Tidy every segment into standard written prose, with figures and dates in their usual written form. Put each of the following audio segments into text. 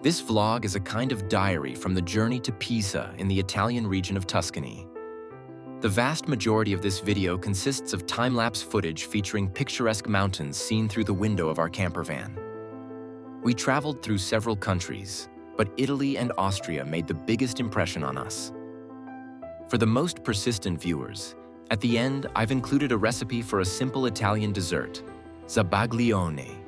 This vlog is a kind of diary from the journey to Pisa in the Italian region of Tuscany. The vast majority of this video consists of time-lapse footage featuring picturesque mountains seen through the window of our campervan. We traveled through several countries, but Italy and Austria made the biggest impression on us. For the most persistent viewers, at the end I've included a recipe for a simple Italian dessert, ZABAGLIONE.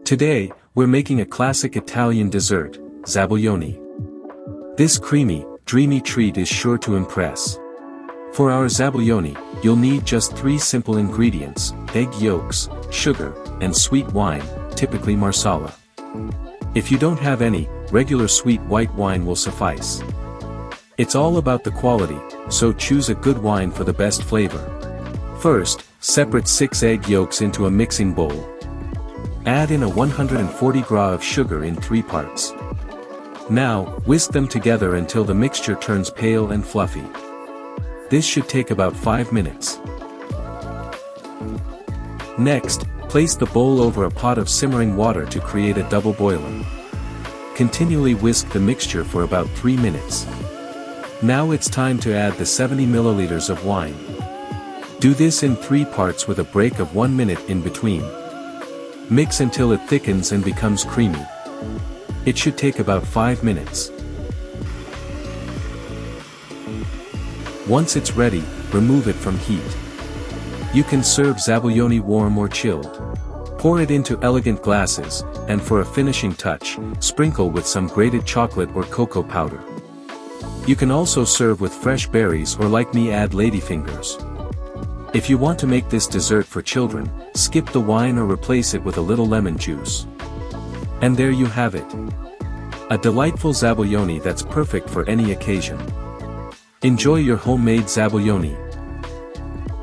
Today, we're making a classic Italian dessert, ZABAGLIONE. This creamy, dreamy treat is sure to impress. For our ZABAGLIONE, you'll need just 3 simple ingredients: egg yolks, sugar, and sweet wine, typically Marsala. If you don't have any, regular sweet white wine will suffice. It's all about the quality, so choose a good wine for the best flavor. First, separate 6 egg yolks into a mixing bowl. Add in a 140 g of sugar in 3 parts. Now, whisk them together until the mixture turns pale and fluffy. This should take about 5 minutes. Next, place the bowl over a pot of simmering water to create a double boiler. Continually whisk the mixture for about 3 minutes. Now it's time to add the 70 milliliters of wine. Do this in 3 parts with a break of 1 minute in between. Mix until it thickens and becomes creamy. It should take about 5 minutes. Once it's ready, remove it from heat. You can serve ZABAGLIONE warm or chilled. Pour it into elegant glasses, and for a finishing touch, sprinkle with some grated chocolate or cocoa powder. You can also serve with fresh berries or, like me, add ladyfingers. If you want to make this dessert for children, skip the wine or replace it with a little lemon juice. And there you have it. A delightful ZABAGLIONE that's perfect for any occasion. Enjoy your homemade ZABAGLIONE.